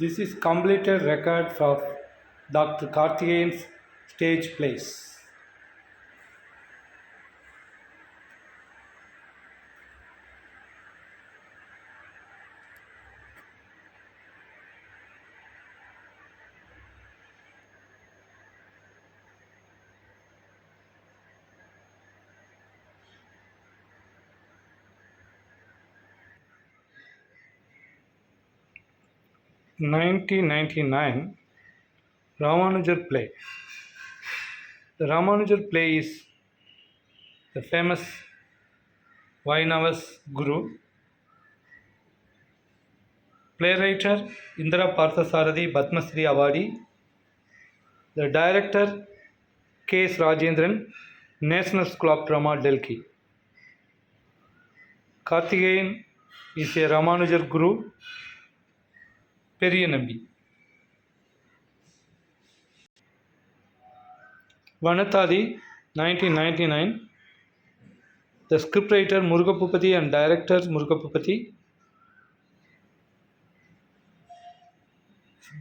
This is completed record of Dr. Karthikeyan's stage plays. In 1999, Ramanujar play. The Ramanujar play is the famous Vainavas Guru. Playwright Indira Parthasarathi Padma Shri Awardee. The director K.S. Rajendran, National School of Drama, Delhi. Karthikeyan is a Ramanujar Guru. Periyanambi. Vanatadi, 1999. The scriptwriter Murugapupati and director Murugapupati.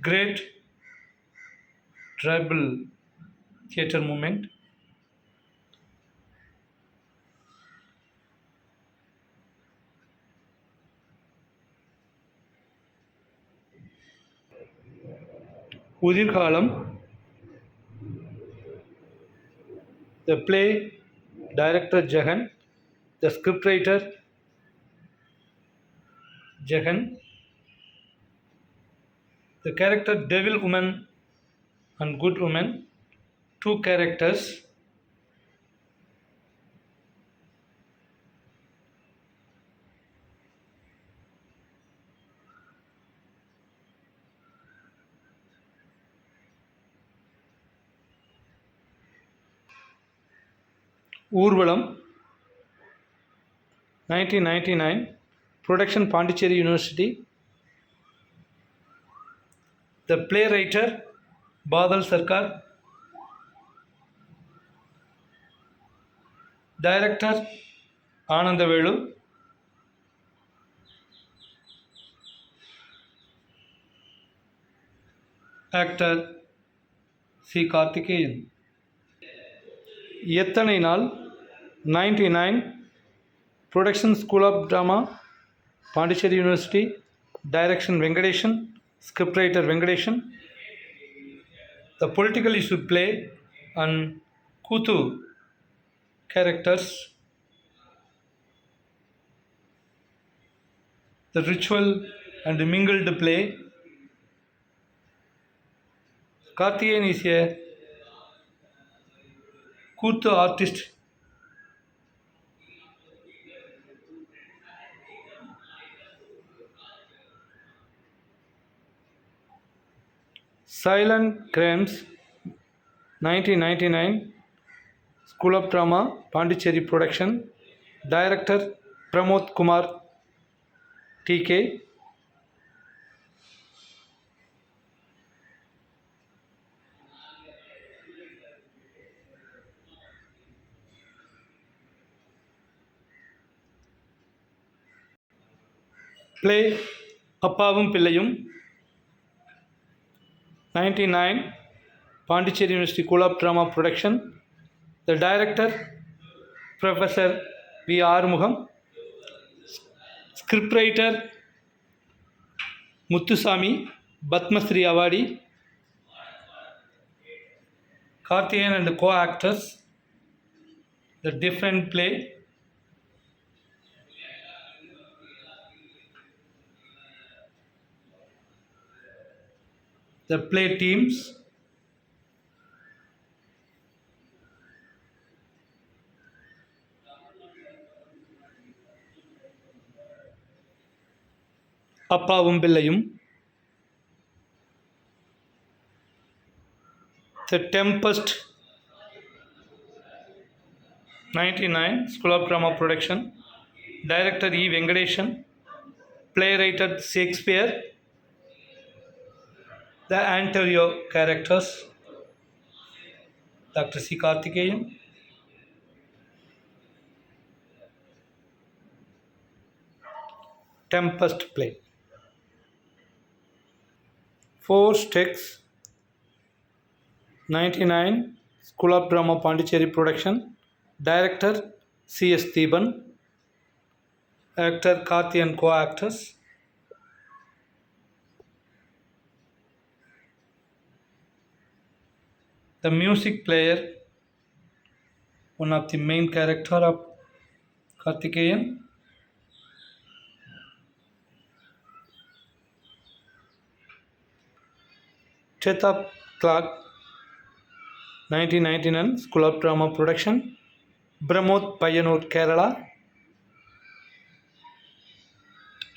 Great tribal theatre movement. Udirkalam. The play director Jagan. The scriptwriter Jagan. The character Devil Woman and Good Woman. Two characters. Urvalam, 1999. Production Pondicherry University. The playwright Badal Sarkar. Director Anandavelu. Actor C. Karthikeyan. எத்தனை நாள் 99. Production School of Drama, Pondicherry University. Direction Venkatesan. Scriptwriter Venkatesan. The political issue play and Kuthu characters. The ritual and mingled play. Karthikeyan is a Kuthu artist. Silent Crimes, 1999. School of Drama, Pondicherry Production. Director Pramod Kumar TK. Play Appavum Pillayum, 99. Pondicherry University School of Drama Production. The director Professor V. Arumugham. Scriptwriter Muthusamy, Padma Shri Awardee. Karthikeyan and co-actors. The different play. The play teams. Appavum Pillayum. The Tempest, 99. School of Drama Production. Director E. Venkatesan. Playwright Shakespeare. The Antonio characters Dr. C. Karthikeyan. Tempest play. 4 Sticks, 99, School of Drama Pondicherry production. Director C.S. Deeban. Actor Karthi and co-actors. The music player, one of the main character of Karthikeyan. Chetha Clark, 1999, School of Drama production. Pramod Payyanur, Kerala.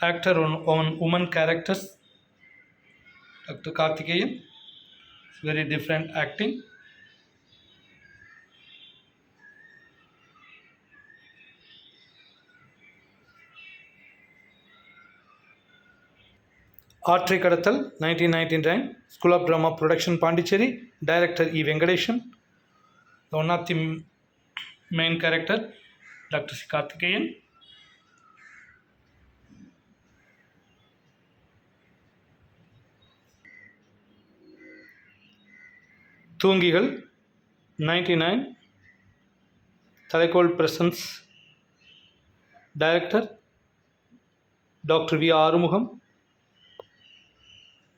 Actor on woman characters. Dr. Karthikeyan. Very different acting. Artri Kadathal, 1999, School of Drama production, Pondicherry. Director E. Venkatesan. One of the main character, Dr. C. Karthikeyan. Thoongigal, 99, Thalaikol Presents. Director Dr. V. Arumugam.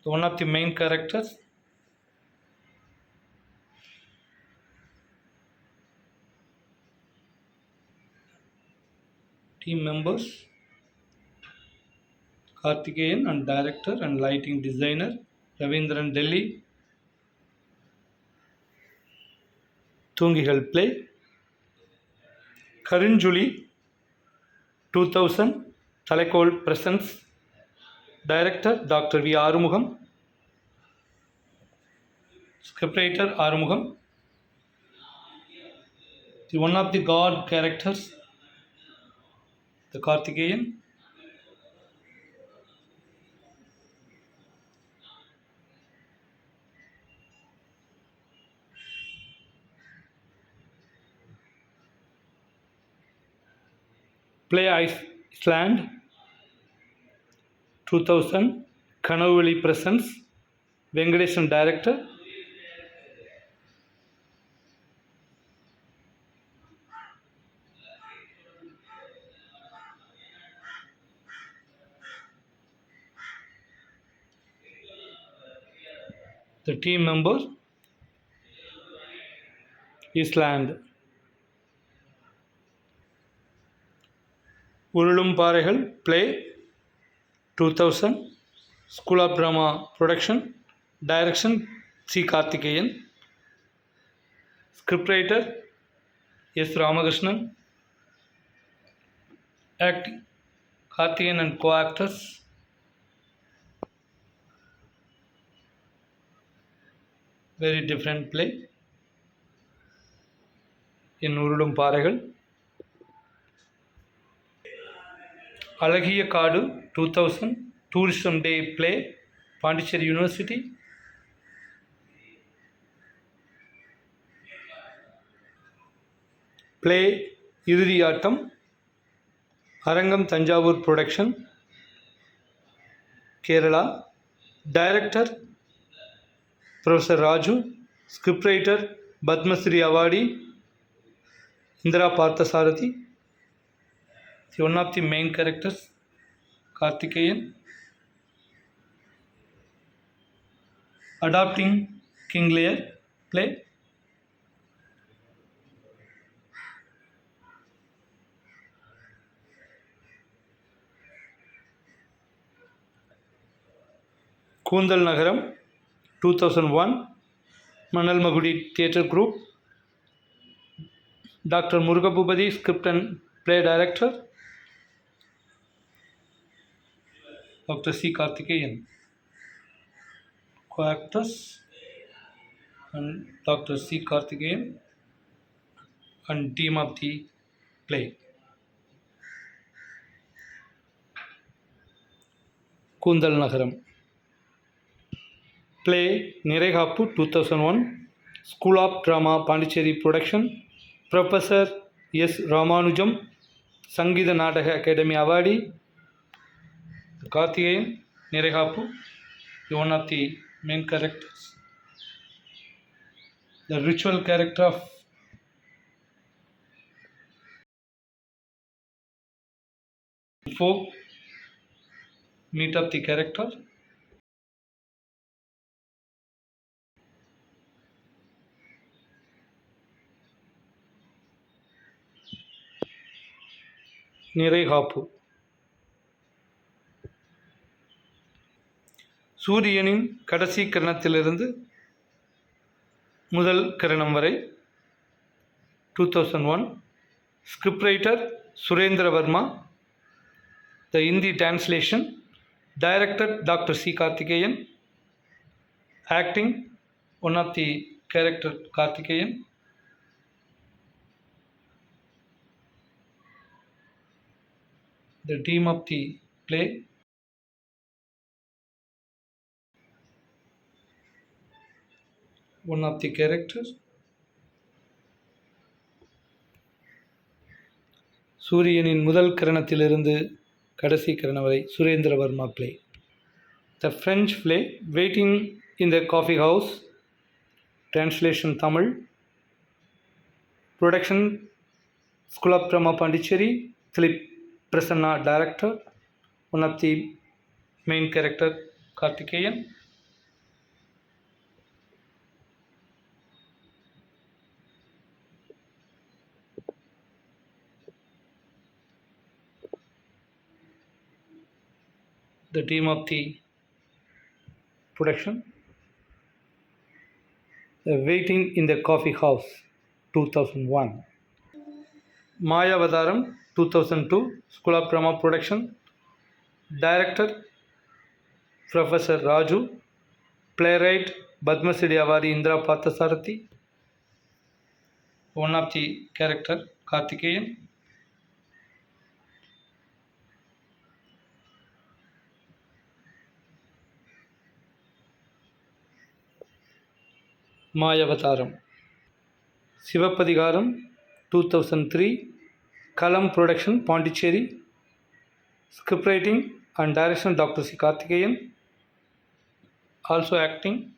One of the main characters. Team members, Karthikeyan, and director and lighting designer Ravindran Delhi. Thoongigal play. Karinjuli, 2000, Thalaikol Presents. Director Dr. V. Arumugam. Scriptwriter Arumugam. One of the god characters, the Karthikeyan. Play Iceland, 2000, Kanavali Presents. Venkatesan director. The team members, Iceland. Urulum Paregal play, 2000, School of Drama production. Direction C. Karthikeyan. Scriptwriter S. Ramakrishnan. Acting Karthikeyan and co-actors. Very different play in Urulum Paregal. Alagiya Kaadu, 2000, Tourism Day play, Pondicherry University. Play Irudiyattam, Arangam Thanjavur production, Kerala. Director Professor Raju. Scriptwriter Padmasri Awadi Indira Parthasarathi. One of the main characters, Karthikeyan. Adopting King Lear play. Kundal Nagaram, 2001, Manal Magudi Theatre Group. Dr. Murugabhupati, script and play director. Dr. C. Karthikeyan, co-actors, and Dr. C. Karthikeyan and team of the play. Kundal Nagaram play Nirekappu, 2001, School of Drama Pondicherry production. Professor S. Ramanujam, Sangeeta Nataka Academy Awadi. Karthikeyan, Nirekappu, one of the main characters. The ritual character of folk, meet up the character. நிறைகாப்பு. சூரியனின் கடைசி கிரணத்திலிருந்து முதல் கிரணம் வரை 2001. Script writer Surendra Verma. The Hindi translation director Dr. C. Karthikeyan. Acting one of the character Karthikeyan. The theme of the play one of the characters சூரியனின் முதல் கிரணத்திலிருந்து கடைசி கிரணம் வரை Surendra Verma play. The French play Waiting in the Coffee House. Translation Tamil. Production School of Drama Pondicherry. Philip Prasanna director. One of the main character Karthikeyan. The team of the production Waiting in the Coffee House 2001. Mayavadaram 2002 School of Drama Production. Director Professor Raju. Playwright Padmasri Award Indra Pathasarathi. One of the character Karthikeyan. Mayavadaram. Sivapadikaram 2003 Kalam Production Pondicherry. Script writing and direction Dr. C. Karthikeyan. Also acting